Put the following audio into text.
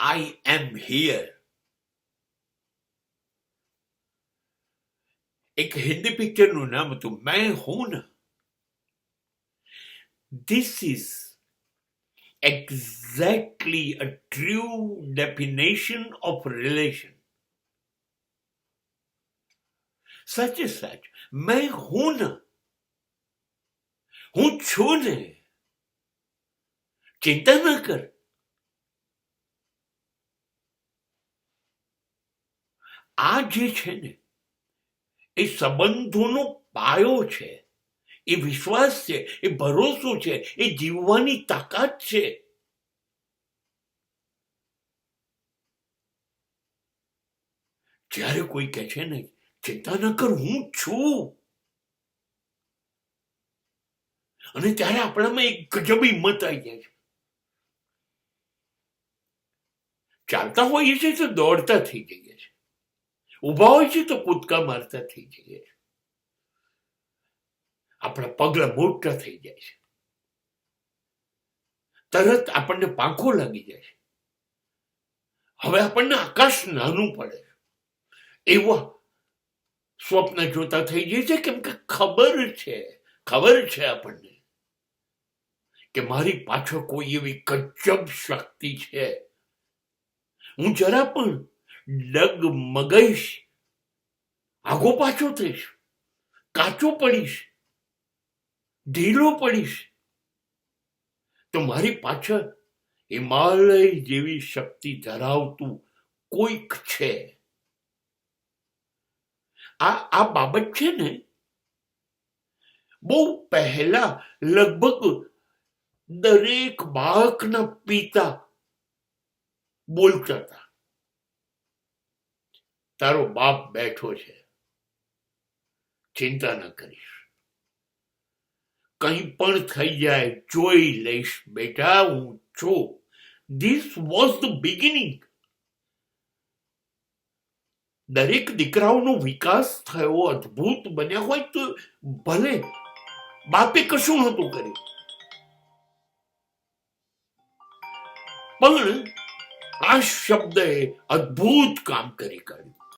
I am here. એક હિન્દી પિક્ચરનું નામ હતું મેં હું ના. This is exactly a true definition of relation. સાચે સાચ મેં હું ના, હું છું ને, ચિંતા ન કર. આ જે છે ને એ સંબંધોનો પાયો છે, એ વિશ્વાસ છે, એ ભરોસો છે, એ જીવવાની તાકાત છે. જ્યારે કોઈ કહે છે ને ચિંતા ન કર હું છું, અને ત્યારે આપણામાં એક ગજબ હિંમત આવી જાય છે. ચાલતા હોઈએ છીએ તો દોડતા થઈ જઈએ છે, ઉભા હોય છે તો કૂદકા મારતા થઈ જઈએ છે, આપણા પગલા મોટા થઈ જાય છે, તરત આપણને પાંખો લાગી જાય છે. હવે આપણને આકાશ નાનું પડે છે, એવા સ્વપ્ન જોતા થઈ જાય છે, કેમ કે ખબર છે આપણને કે મારી પાછળ કોઈ એવી ગજબ શક્તિ છે. હું જરા પણ ડગમગાઈશ, આગો પાછો થઈશ, કાચો પડીશ, ઢીલો પડીશ, તો મારી પાછળ હિમાલય જેવી શક્તિ ધરાવતું કોઈક છે. આ બાબત છે ને બહુ પહેલા લગભગ દરેક બાળકના પિતા બોલતા હતા. તારો બાપ બેઠો છે, ચિંતા ન કરીશ, કંઈ પણ થઈ જાય જોઈ લઈશ બેટા, હું છું. This was the beginning. દરેક દીકરાઓનો વિકાસ થયો, અદ્ભુત બન્યા હોય તો ભલે બાપે કશું નહોતું કર્યું, પણ આ શબ્દએ અદ્ભુત કામ કરી કાઢ્યું.